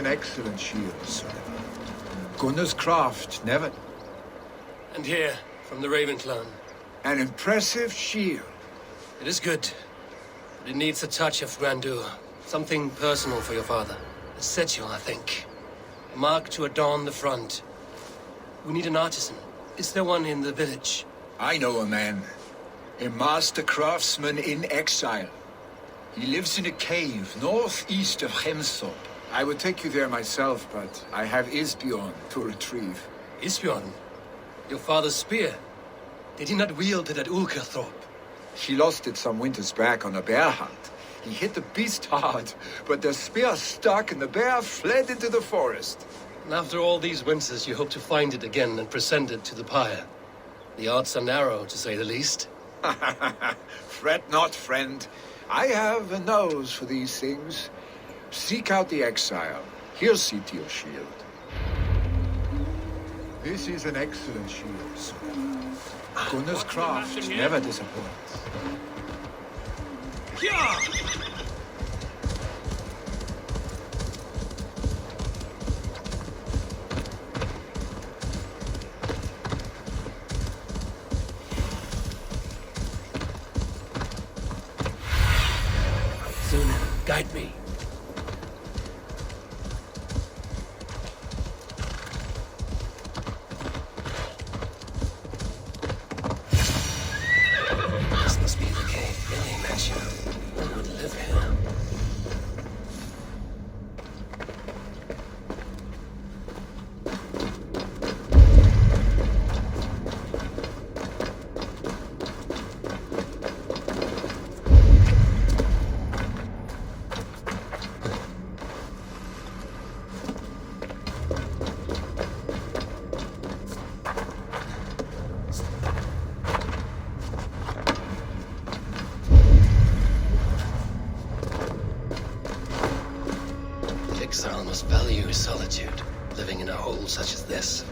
an excellent shield, sir. Gunnar's craft, never. And here, from the Raven clan. An impressive shield. It is good, but it needs a touch of grandeur. Something personal for your father. A sigil, I think. A mark to adorn the front. We need an artisan. Is there one in the village? I know a man. A master craftsman in exile. He lives in a cave northeast of Hemsop. I would take you there myself, but I have Isbjorn to retrieve. Isbjorn? Your father's spear? Did he not wield it at Ulkerthorpe? He lost it some winters back on a bear hunt. He hit the beast hard, but the spear stuck and the bear fled into the forest. And after all these winters, you hope to find it again and present it to the pyre. The odds are narrow, to say the least. Fret not, friend. I have a nose for these things. Seek out the exile. He'll see to your shield. This is an excellent shield, sir. Gunnar's craft never disappoints. Sunan, guide me. This must be the cave Vili mentioned. Who would live here? Exile must value his solitude, living in a hole such as this.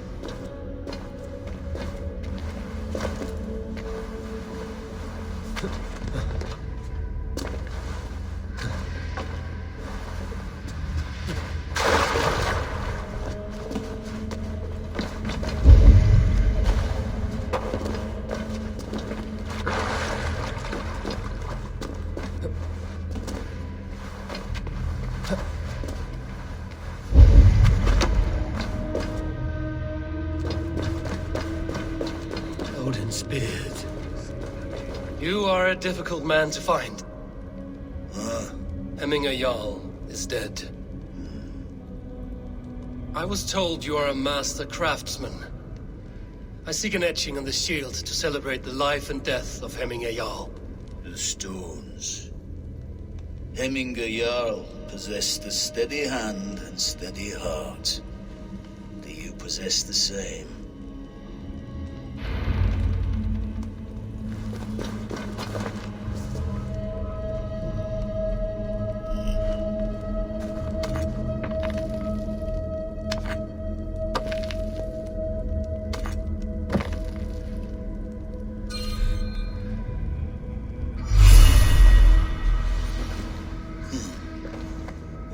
Odin's beard. You are a difficult man to find. Hemminger Jarl is dead. I was told you are a master craftsman. I seek an etching on the shield to celebrate the life and death of Hemminger Jarl. The stones. Hemminger Jarl possessed a steady hand and steady heart. Do you possess the same?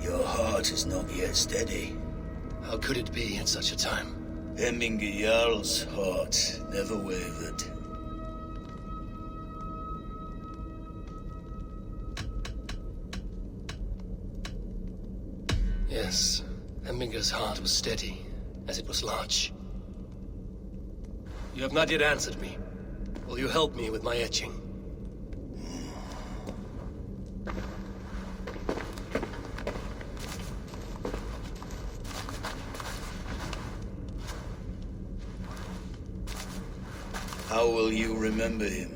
Your heart is not yet steady. How could it be at such a time? Hemminger Jarl's heart never wavered. Yes, Hemminger's heart was steady, as it was large. You have not yet answered me. Will you help me with my etching? How will you remember him?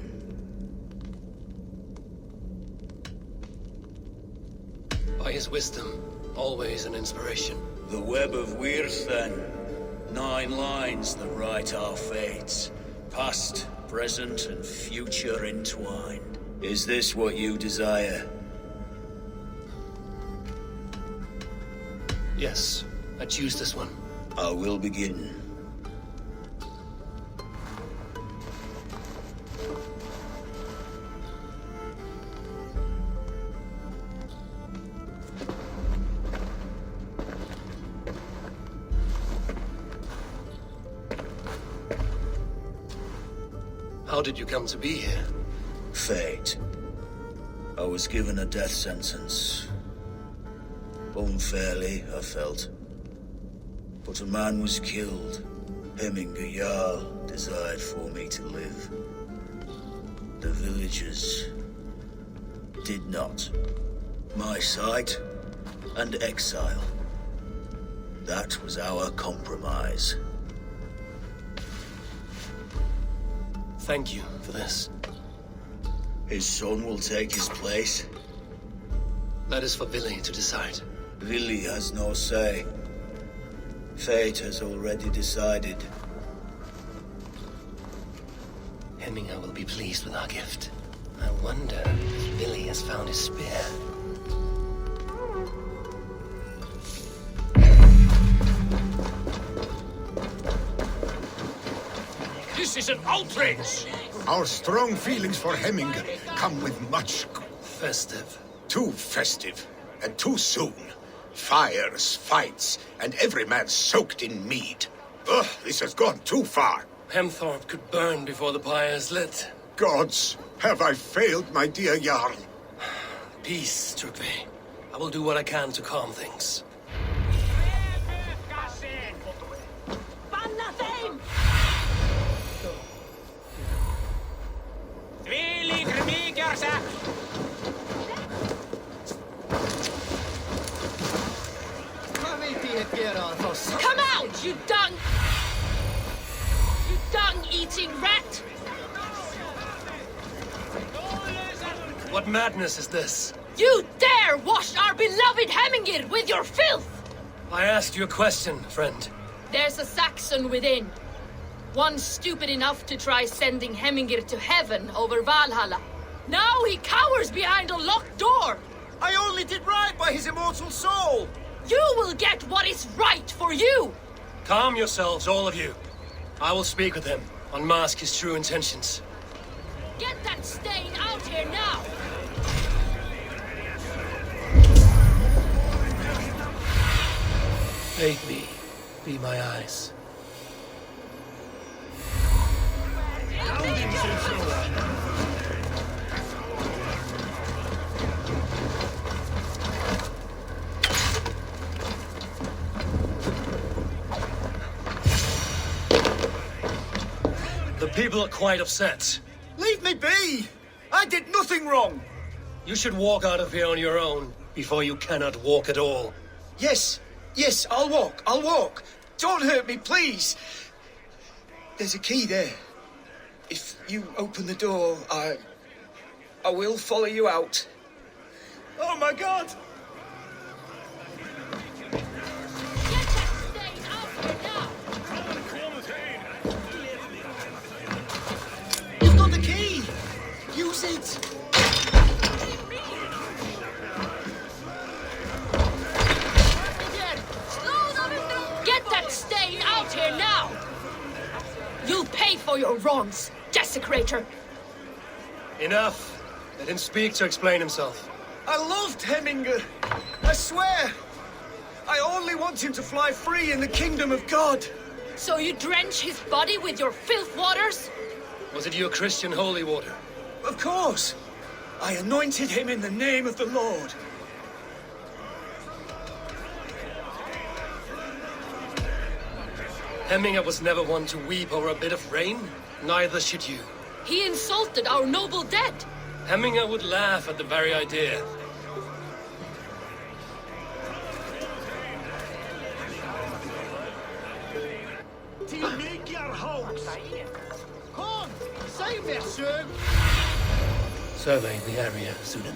By his wisdom, always an inspiration. The web of Weirthen. 9 lines that write our fates. Past, present, and future entwined. Is this what you desire? Yes, I choose this one. I will begin. How did you come to be here? Fate. I was given a death sentence. Unfairly, I felt. But a man was killed. Hemminger Jarl desired for me to live. The villagers did not. My sight and exile. That was our compromise. Thank you for this. His son will take his place. That is for Vili to decide. Vili has no say. Fate has already decided. Hemminger will be pleased with our gift. I wonder if Vili has found his spear. This is an outrage! Our strong feelings for Hemminger come with much... Festive. Too festive, and too soon. Fires, fights, and every man soaked in mead. Ugh, this has gone too far. Hemthorpe could burn before the pyre is lit. Gods, have I failed my dear Jarl? Peace, Trugve. I will do what I can to calm things. Come out, you dung-eating rat! What madness is this? You dare wash our beloved Hemminger with your filth! I asked you a question, friend. There's a Saxon within. One stupid enough to try sending Hemminger to heaven over Valhalla. Now he cowers behind a locked door! I only did right by his immortal soul! You will get what is right for you! Calm yourselves, all of you. I will speak with him, unmask his true intentions. Get that stain out here now! Aid me. Be my eyes. The people are quite upset. Leave me be! I did nothing wrong! You should walk out of here on your own before you cannot walk at all. Yes, I'll walk. Don't hurt me, please. There's a key there. If you open the door, I will follow you out. Oh my God! Get that stain out here now! You've got the key! Use it! Get that stain out here now! You'll pay for your wrongs, desecrator! Enough. Let him speak to explain himself. I loved Hemminger. I swear. I only want him to fly free in the kingdom of God. So you drench his body with your filth waters? Was it your Christian holy water? Of course. I anointed him in the name of the Lord. Hemminger was never one to weep over a bit of rain. Neither should you. He insulted our noble dead. Hemminger would laugh at the very idea. Come, save me, sir. Survey the area, Sudan.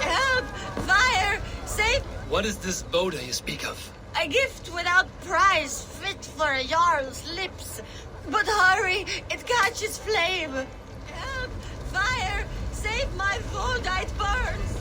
Help! Fire! Save! What is this Boda you speak of? A gift without price, fit for a Jarl's lips. But hurry, it catches flame. Help! Fire! Save my food, it burns!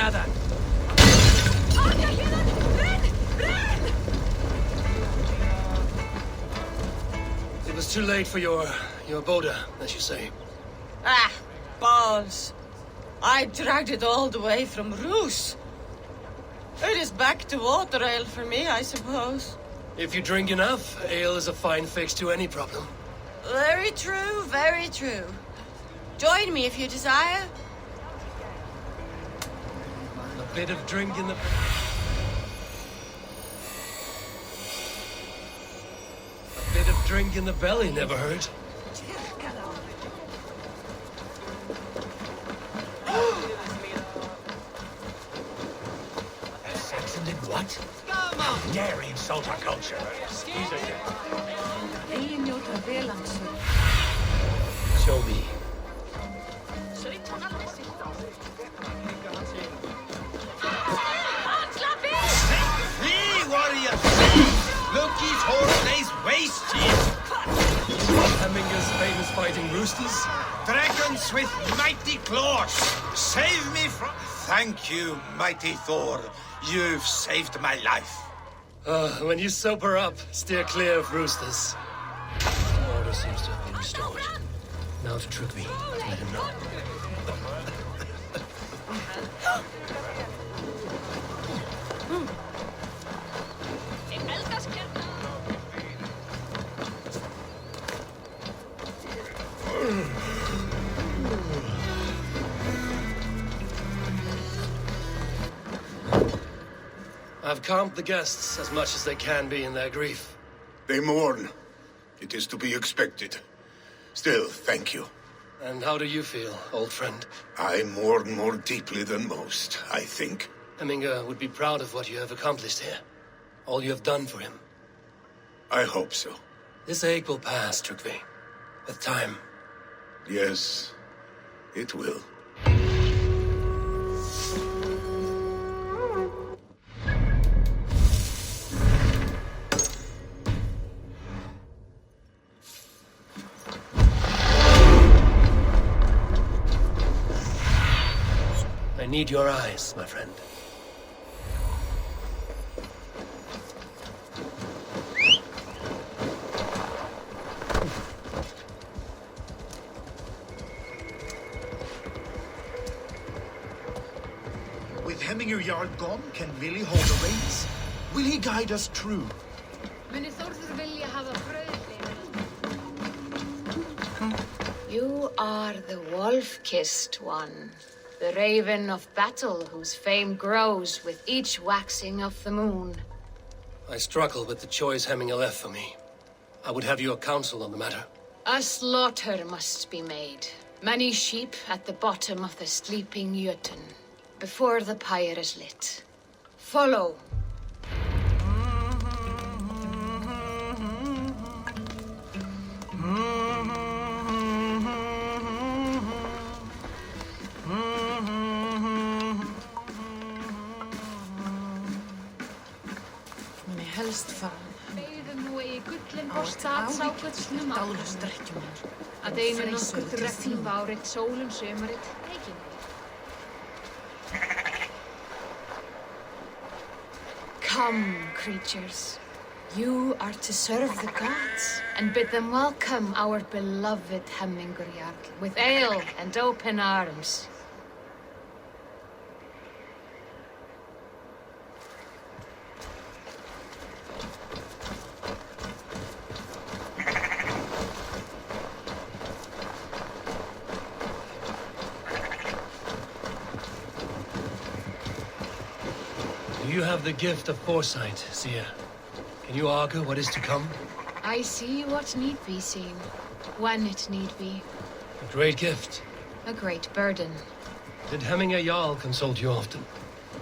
gather. It was too late for your boda, as you say. Ah, balls. I dragged it all the way from Roos. It is back to water ale for me, I suppose. If you drink enough, ale is a fine fix to any problem. Very true, very true. Join me if you desire. A bit of drink in the... A bit of drink in the belly never hurt. Saxon did what? How dare he insult our culture? Show me. Flee, warrior, flee! Loki's horse lays waste to you. Hemminger's famous fighting roosters? Dragons with mighty claws. Save me from... Thank you, mighty Thor. You've saved my life. When you sober up, steer clear of roosters. Order seems to have been restored. Now to Trygve, to let him know. I've calmed the guests as much as they can be in their grief. They mourn. It is to be expected. Still, thank you. And how do you feel, old friend? I mourn more deeply than most, I think. Hemminger would be proud of what you have accomplished here. All you have done for him. I hope so. This ache will pass, Trygve. With time. Yes, it will. I need your eyes, my friend. With Hemminger Jarl gone, can Vili hold the reins? Will he guide us true? You are the wolf-kissed one. The raven of battle whose fame grows with each waxing of the moon. I struggle with the choice Hemminger left for me. I would have your counsel on the matter. A slaughter must be made. Many sheep at the bottom of the sleeping Jötun, before the pyre is lit. Follow. Helst fram. Að einu nokkuð reglum árið, sólum sömarið, reikin. Come, creatures. You are to serve the gods and bid them welcome our beloved Hemminger Jarl with ale and open arms. You have the gift of foresight, Seer. Can you argue what is to come? I see what need be seen, when it need be. A great gift. A great burden. Did Hemminger Jarl consult you often?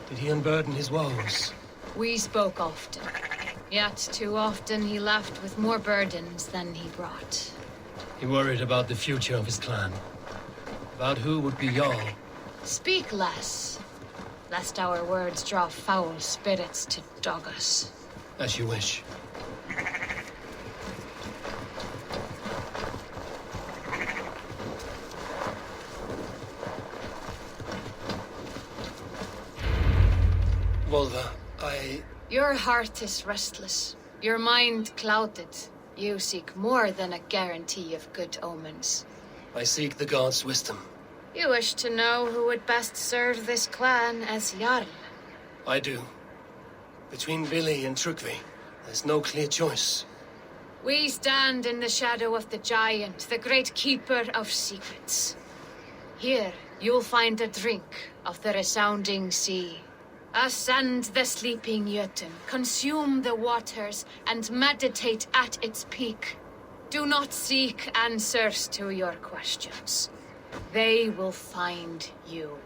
Did he unburden his woes? We spoke often, yet too often he left with more burdens than he brought. He worried about the future of his clan. About who would be Jarl. Speak less, lest our words draw foul spirits to dog us. As you wish. Volva, Your heart is restless. Your mind clouded. You seek more than a guarantee of good omens. I seek the gods' wisdom. You wish to know who would best serve this clan as Jarl. I do. Between Vili and Trukvi, there's no clear choice. We stand in the shadow of the giant, the great keeper of secrets. Here, you'll find a drink of the resounding sea. Ascend the sleeping Jötun, consume the waters, and meditate at its peak. Do not seek answers to your questions. They will find you.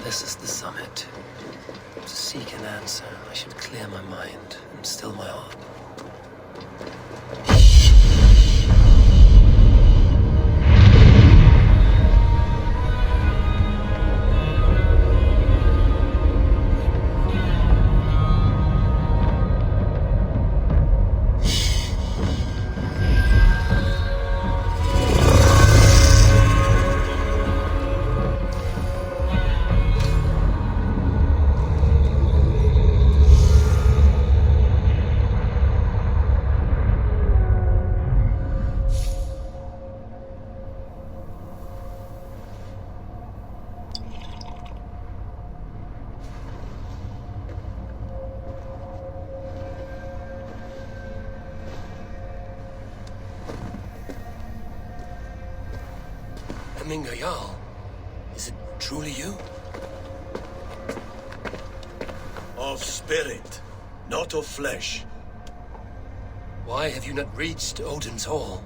This is the summit. To seek an answer, I should clear my mind and still my heart. Jarl, is it truly you? Of spirit, not of flesh. Why have you not reached Odin's Hall?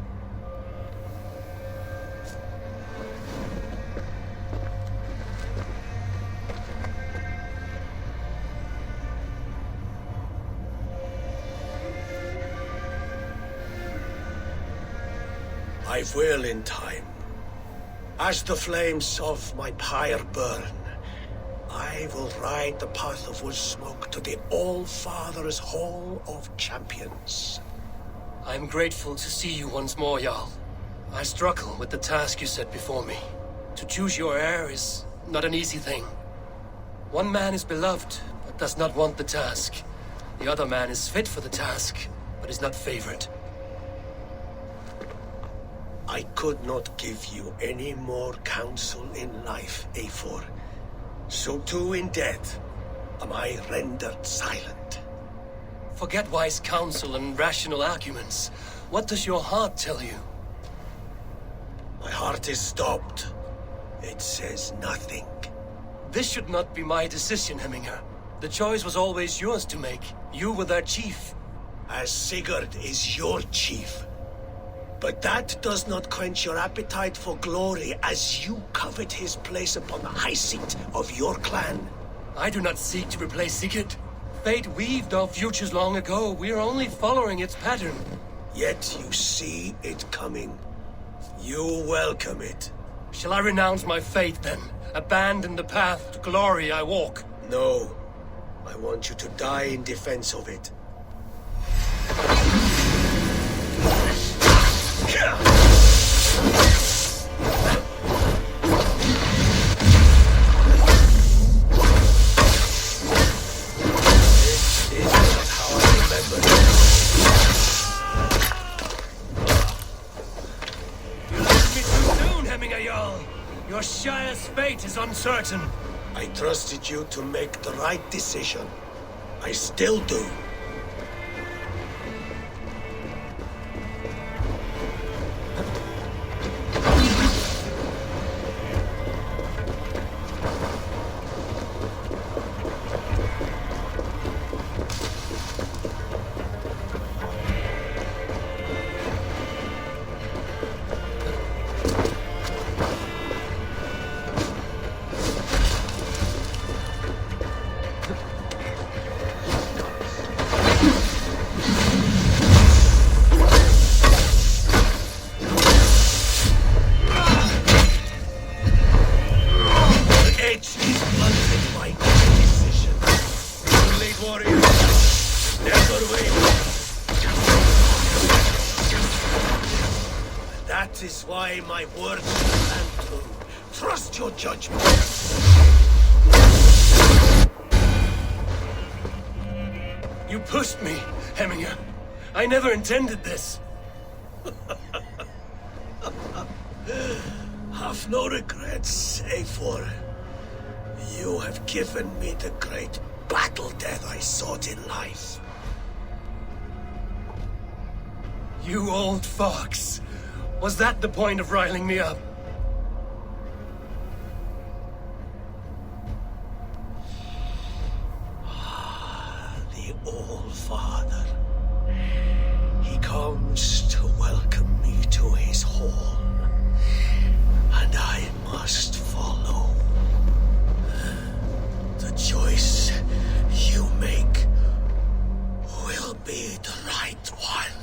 I will in time. As the flames of my pyre burn, I will ride the path of wood smoke to the All-Father's Hall of Champions. I'm grateful to see you once more, Jarl. I struggle with the task you set before me. To choose your heir is not an easy thing. One man is beloved, but does not want the task. The other man is fit for the task, but is not favored. I could not give you any more counsel in life, Eivor. So too in death am I rendered silent. Forget wise counsel and rational arguments. What does your heart tell you? My heart is stopped. It says nothing. This should not be my decision, Hemminger. The choice was always yours to make. You were their chief. As Sigurd is your chief. But that does not quench your appetite for glory as you covet his place upon the high seat of your clan. I do not seek to replace Sigurd. Fate weaved our futures long ago. We are only following its pattern. Yet you see it coming. You welcome it. Shall I renounce my fate then? Abandon the path to glory I walk? No. I want you to die in defense of it. Your Shire's fate is uncertain. I trusted you to make the right decision. I still do. That is why my words stand true. Trust your judgment. You pushed me, Hemminger. I never intended this. Have no regrets, eivor. You have given me the great battle death I sought in life. You old fox. Was that the point of riling me up? The All-Father. He comes to welcome me to his hall. And I must follow. The choice you make will be the right one.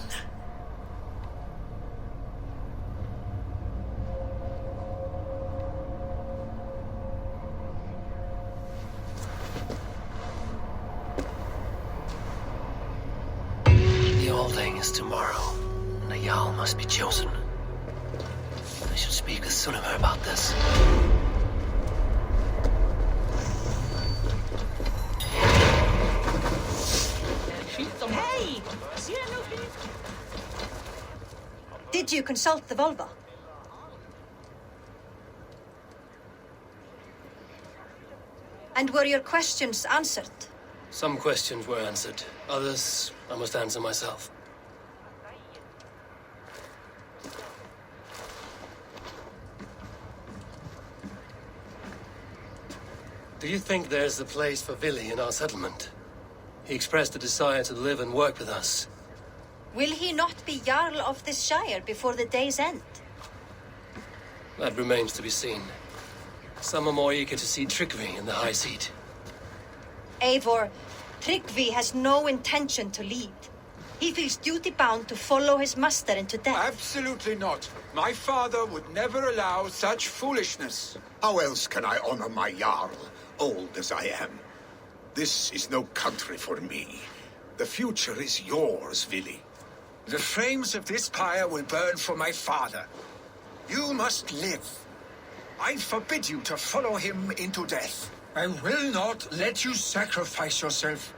The Alding is tomorrow, and a Jarl must be chosen. I should speak with Sulimer about this. Hey! Did you consult the Volva? And were your questions answered? Some questions were answered. Others, I must answer myself. Do you think there's a place for Vili in our settlement? He expressed a desire to live and work with us. Will he not be Jarl of this Shire before the day's end? That remains to be seen. Some are more eager to see Tryggvi in the high seat. Eivor, Tryggvi has no intention to lead. He feels duty-bound to follow his master into death. Absolutely not. My father would never allow such foolishness. How else can I honor my Jarl, old as I am? This is no country for me. The future is yours, Vili. The flames of this pyre will burn for my father. You must live. I forbid you to follow him into death. I will not let you sacrifice yourself.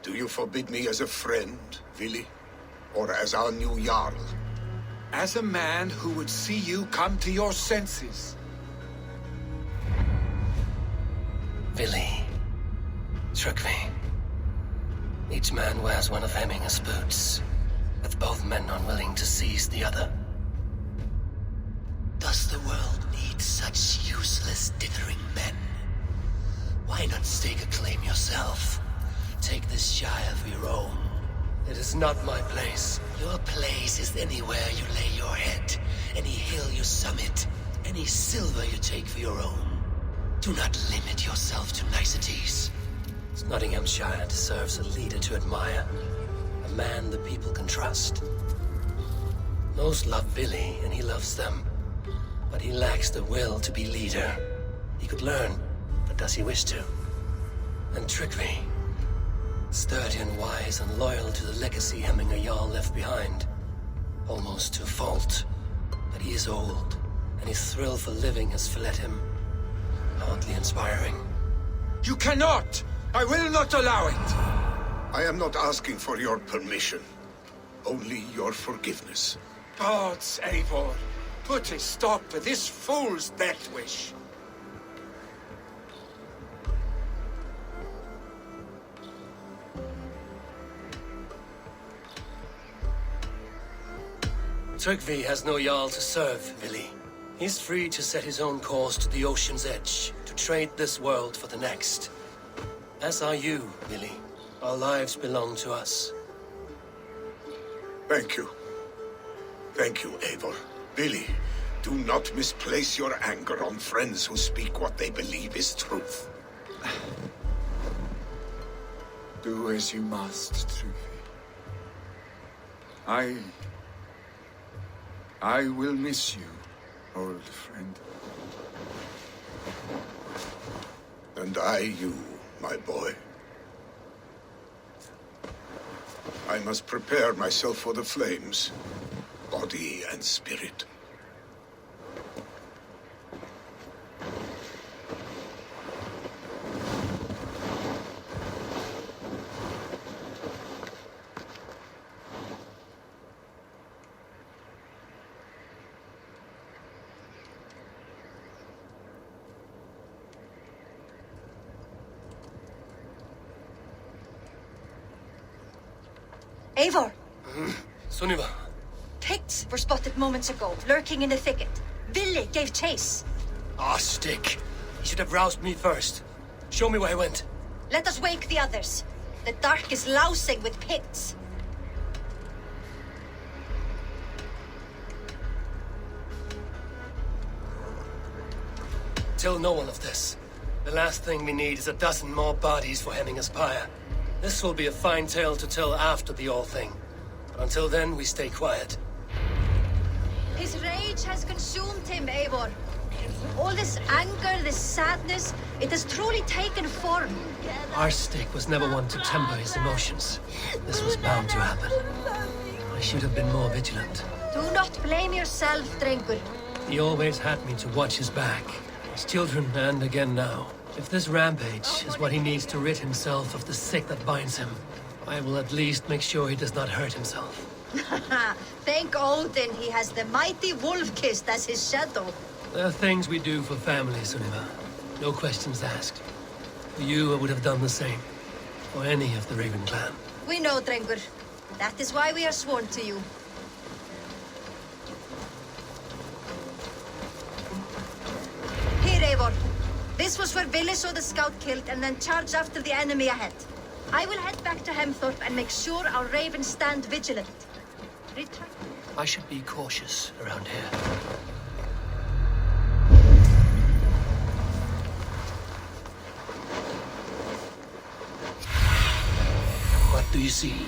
Do you forbid me as a friend, Vili? Or as our new Jarl? As a man who would see you come to your senses. Vili. Tryggvi. Each man wears one of Hemminger's boots, with both men unwilling to seize the other. Does the world need such useless, dithering men? Why Why not stake a claim yourself? Take this shire for your own. It is not my place. Your place is anywhere you lay your head, any hill you summit, any silver you take for your own. Do not limit yourself to niceties. Nottinghamshire deserves a leader to admire, a man the people can trust. Most love Vili, and he loves them, but he lacks the will to be leader. He could learn, but does he wish to? And Trickery, sturdy and wise and loyal to the legacy Hemminger Jarl left behind, almost to a fault. But he is old, and his thrill for living has fled him. Hardly inspiring. You cannot! I will not allow it! I am not asking for your permission, only your forgiveness. Gods, Eivor, put a stop to this fool's death wish. Trygvi has no Jarl to serve, Vili. He's free to set his own course to the ocean's edge, to trade this world for the next. As are you, Vili. Our lives belong to us. Thank you. Thank you, Eivor. Vili, do not misplace your anger on friends who speak what they believe is truth. Do as you must, Trygvi. I will miss you, old friend. And I you, my boy. I must prepare myself for the flames, body and spirit. Eivor! Sunniva. Picts were spotted moments ago, lurking in the thicket. Vili gave chase. Ah, stick. He should have roused me first. Show me where he went. Let us wake the others. The dark is lousing with Picts. Tell no one of this. The last thing we need is a dozen more bodies for Hemminger's pyre. This will be a fine tale to tell after the all thing. But until then, we stay quiet. His rage has consumed him, Eivor. All this anger, this sadness, it has truly taken form. Our stick was never one to temper his emotions. This was bound to happen. I should have been more vigilant. Do not blame yourself, Drengur. He always had me to watch his back. His children, and again now. If this rampage is what he needs to rid himself of the sick that binds him, I will at least make sure he does not hurt himself. Thank Odin he has the mighty Wolf-Kissed as his shadow. There are things we do for family, Sunniva. No questions asked. For you, I would have done the same. For any of the Raven clan. We know, Drengur. That is why we are sworn to you. Here, Eivor. This was where Vili saw the scout killed and then charged after the enemy ahead. I will head back to Hemthorpe and make sure our ravens stand vigilant. Return. I should be cautious around here. What do you see?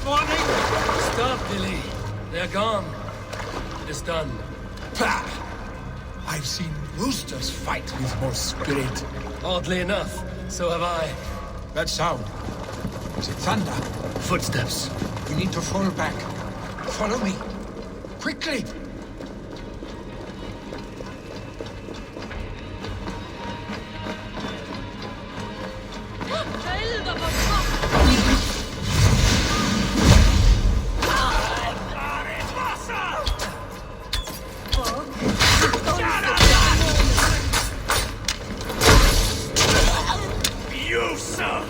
morning? Stop, Billy. They're gone. It is done. Pah! I've seen roosters fight with more spirit. Oddly enough, so have I. That sound. Is it thunder? Footsteps. We need to fall back. Follow me. Quickly! You, sir!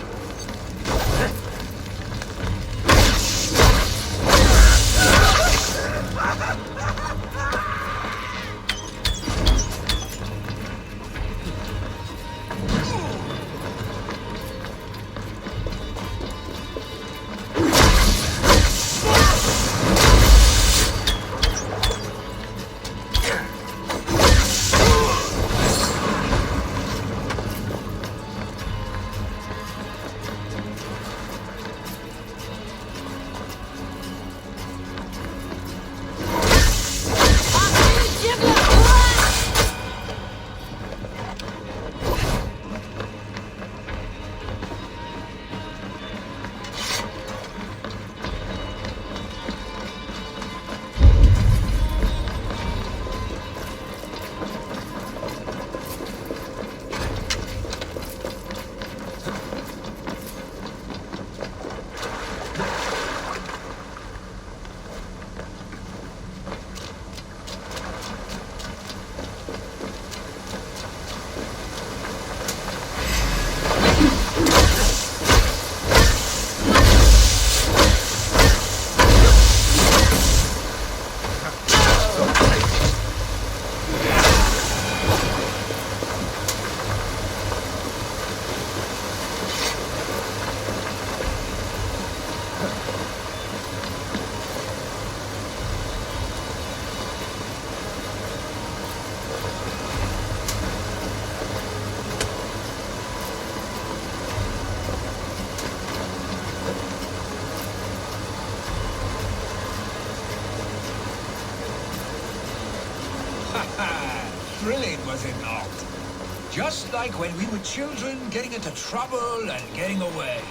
Thrilling, was it not? Just like when we were children, getting into trouble and getting away.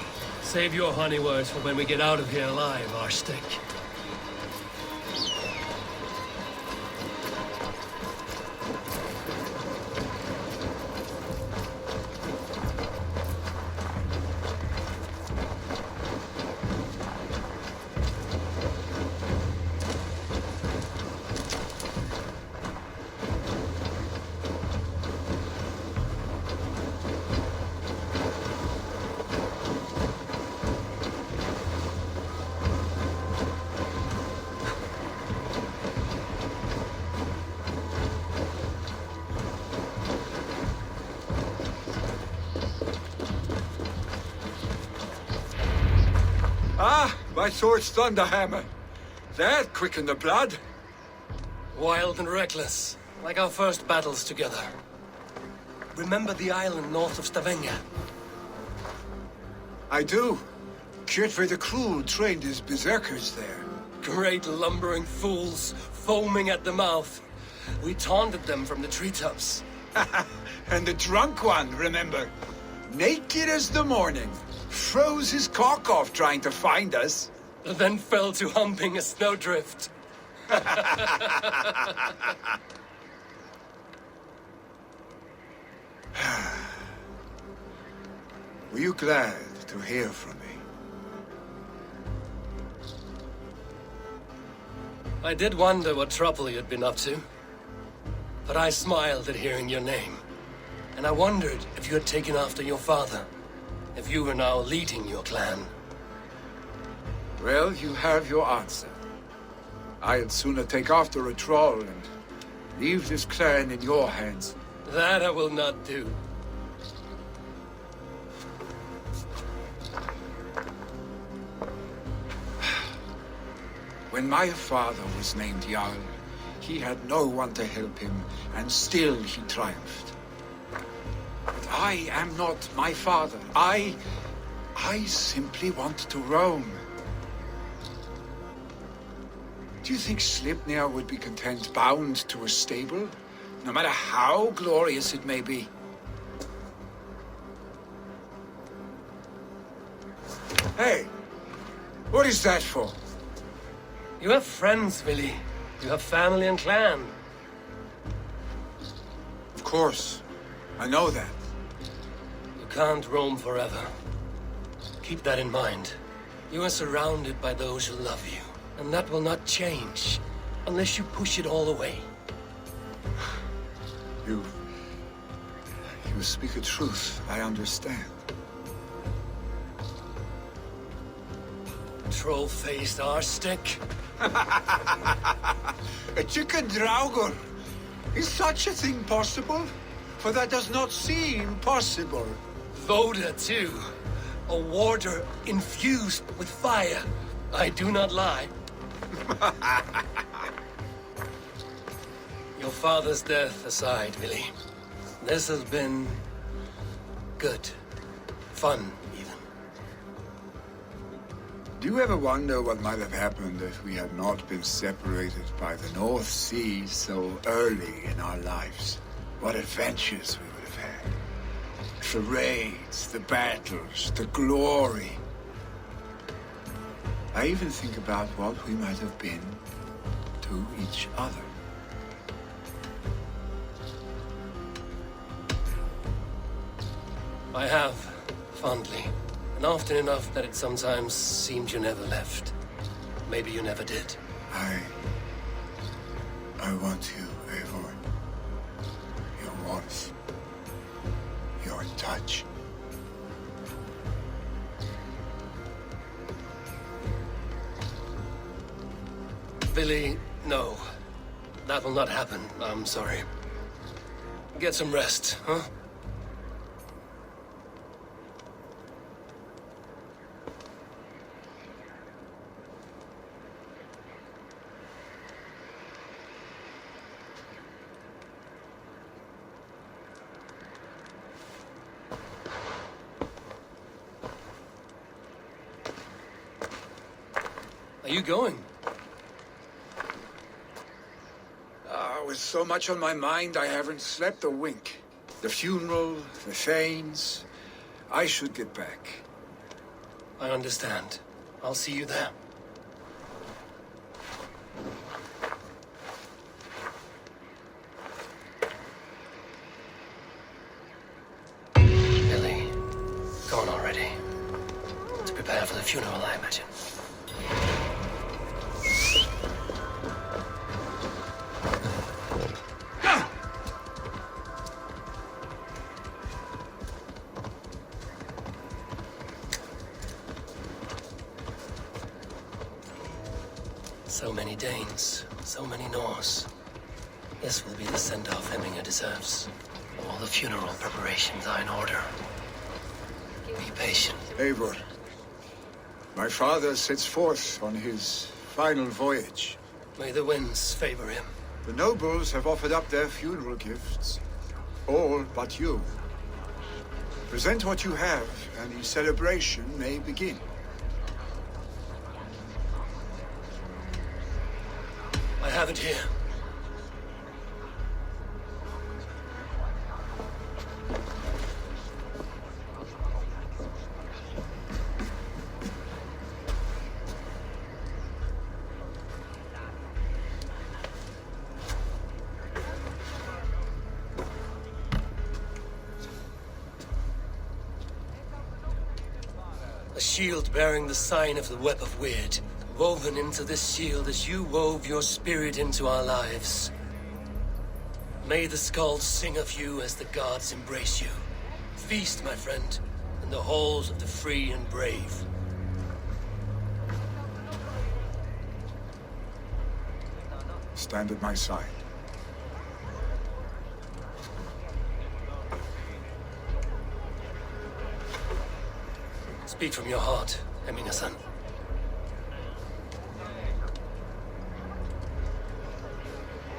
Save your honey words for when we get out of here alive, Arstick. Ah, my sword's thunderhammer. That quickened the blood. Wild and reckless, like our first battles together. Remember the island north of Stavanger? I do. Kjotve the Cruel trained his berserkers there. Great lumbering fools, foaming at the mouth. We taunted them from the treetops. And the drunk one, remember? Naked as the morning. Froze his cock off trying to find us. Then fell to humping a snowdrift. Were you glad to hear from me? I did wonder what trouble you'd been up to. But I smiled at hearing your name. And I wondered if you had taken after your father. If you were now leading your clan. Well, you have your answer. I'd sooner take after a troll and leave this clan in your hands. That I will not do. When my father was named Jarl, he had no one to help him, and still he triumphed. But I am not my father. I simply want to roam. Do you think Sleipnir would be content bound to a stable? No matter how glorious it may be. Hey! What is that for? You have friends, Vili. You have family and clan. Of course. I know that. You can't roam forever. Keep that in mind. You are surrounded by those who love you, and that will not change unless you push it all away. You speak a truth. I understand. Troll-faced arse-stick. A chicken draugur. Is such a thing possible? For that does not seem possible. Voda, too. A warder infused with fire. I do not lie. Your father's death aside, Vili. This has been... good. Fun, even. Do you ever wonder what might have happened if we had not been separated by the North Sea so early in our lives? What adventures we would have had. The raids, the battles, the glory. I even think about what we might have been to each other. I have, fondly. And often enough that it sometimes seemed you never left. Maybe you never did. I want you, Eivor. Your warmth. Your touch. Vili, no. That will not happen. I'm sorry. Get some rest, huh? Are you going? With so much on my mind, I haven't slept a wink. The funeral, the Thanes. I should get back. I understand. I'll see you there. Billy, gone already. To prepare for the funeral, I imagine. So many Danes, so many Norse. This will be the send-off Hemminger deserves. All the funeral preparations are in order. Be patient. Eivor, my father sets forth on his final voyage. May the winds favor him. The nobles have offered up their funeral gifts. All but you. Present what you have, and the celebration may begin. I have it here. A shield bearing the sign of the Web of Weird. Woven into this shield as you wove your spirit into our lives. May the skulls sing of you as the gods embrace you. Feast, my friend, in the halls of the free and brave. Stand at my side. Speak from your heart, Hemminger-son.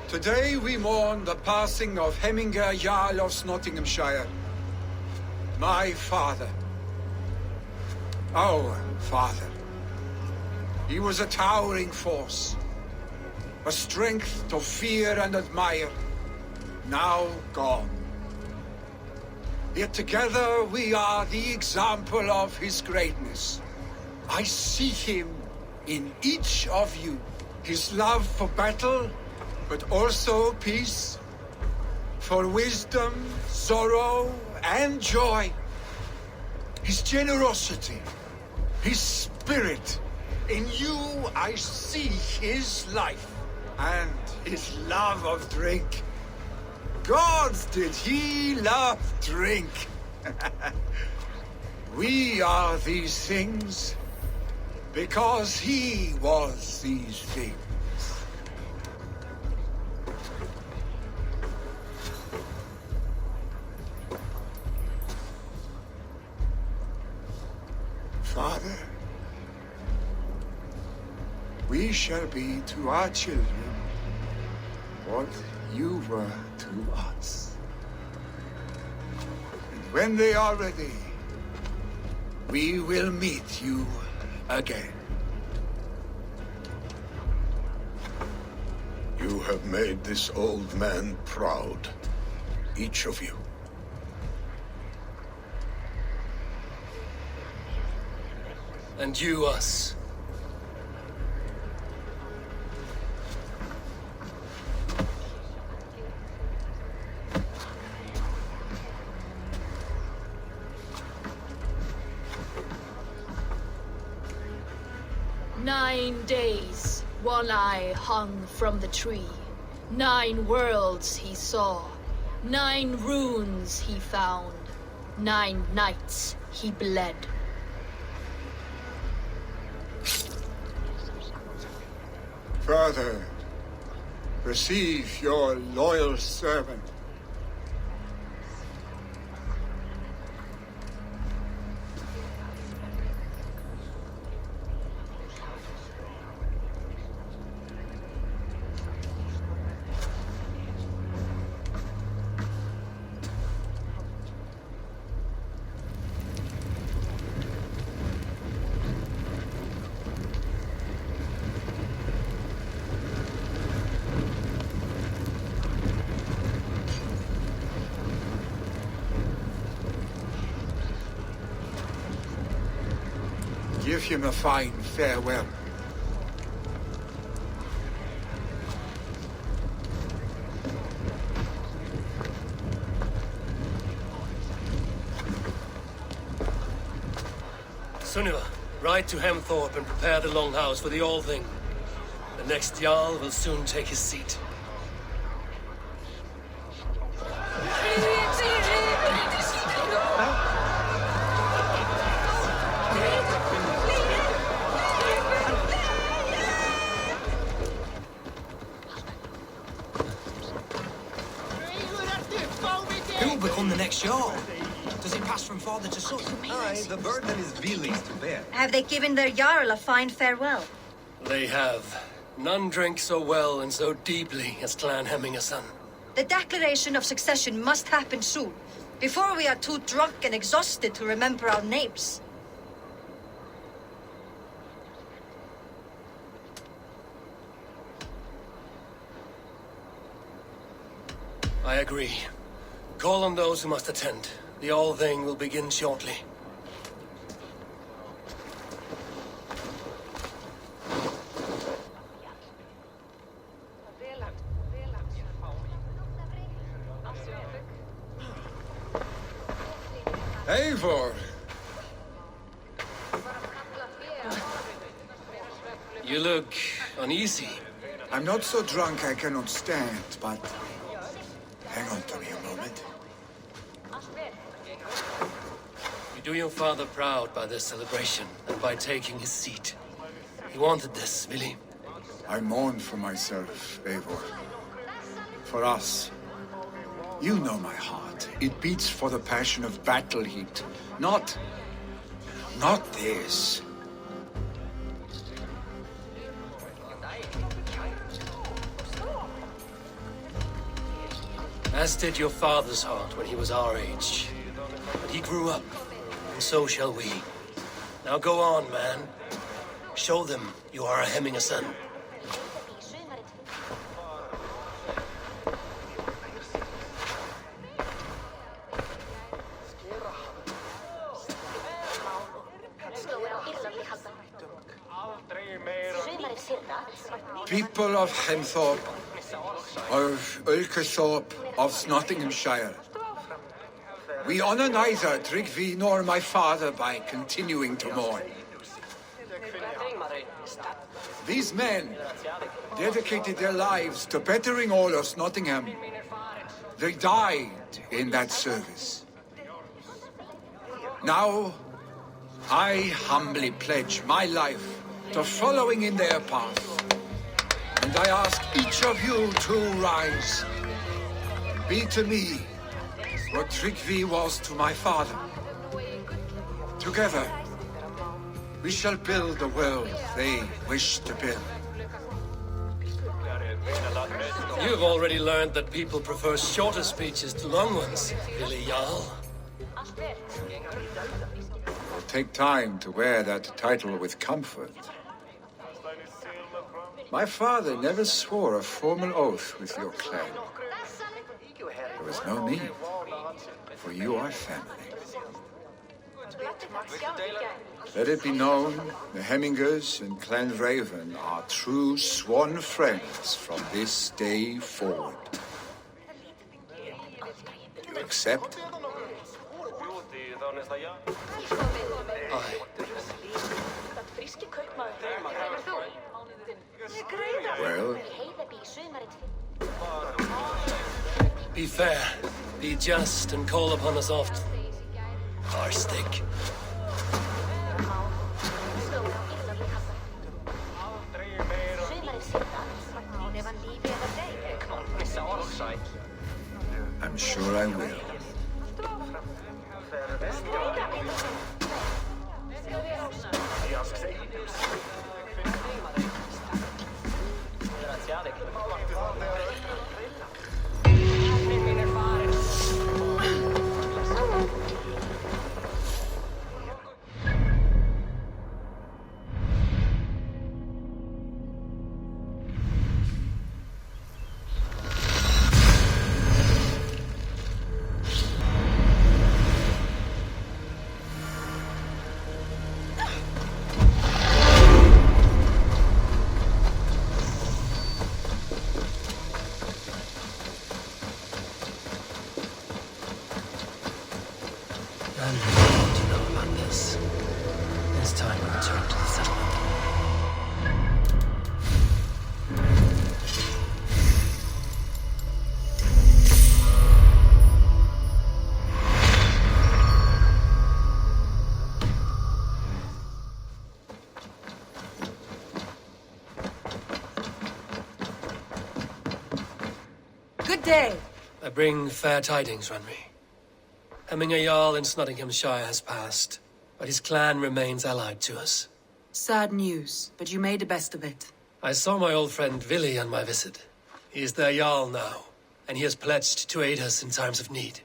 Today we mourn the passing of Hemminger Jarl of Nottinghamshire. My father. Our father. He was a towering force. a strength to fear and admire, now gone. Yet together we are the example of his greatness. I see him in each of you. His love for battle, but also peace. For wisdom, sorrow, and joy. His generosity, his spirit. In you I see his life, and his love of drink. Gods, did he love drink! We are these things because he was these things. Father, we shall be to our children what you were to us. And when they are ready, we will meet you again. You have made this old man proud, each of you. And you us. "9 days One Eye hung from the tree. 9 worlds he saw. 9 runes he found. 9 nights he bled. Father, receive your loyal servant. Give him a fine farewell. Sunniva, ride to Hemthorpe and prepare the Longhouse for the All-Thing. The next Jarl will soon take his seat. Who will become the next Jarl? Does it pass from father to son? Aye, the burden is Vili's to bear. Have they given their Jarl a fine farewell? They have. None drink so well and so deeply as Clan Hemmingason. The declaration of succession must happen soon, before we are too drunk and exhausted to remember our names. I agree. Call on those who must attend. The All-Thing will begin shortly. Eivor! You look uneasy. I'm not so drunk I cannot stand, but hang on to me a moment. You do your father proud by this celebration and by taking his seat. He wanted this, Vili. I mourn for myself, Eivor. For us. You know my heart. It beats for the passion of battle heat. Not this. As did your father's heart when he was our age. But he grew up, and so shall we. Now go on, man. Show them you are a Hemmingason. People of Hemthorpe, of Ulkerthorpe, of Nottinghamshire, we honor neither Tryggvi nor my father by continuing to mourn. These men dedicated their lives to bettering all of Nottingham. They died in that service. Now, I humbly pledge my life to following in their path. And I ask each of you to rise. Be to me what Tryggvi was to my father. Together, we shall build the world they wish to build. You've already learned that people prefer shorter speeches to long ones, Vili Jarl. It'll take time to wear that title with comfort. My father never swore a formal oath with your clan. There was no need, for you are family. Let it be known, the Hemmingers and Clan Raven are true sworn friends from this day forward. You accept? Aye. Well, Be fair, be just, and call upon us often. Arstick. I'm sure I will. And what do you know about this? It's time we return to the settlement. Good day. I bring fair tidings, Runry. Hemminger Jarl in Nottinghamshire has passed, but his clan remains allied to us. Sad news, but you made the best of it. I saw my old friend Vili on my visit. He is their Jarl now, and he has pledged to aid us in times of need.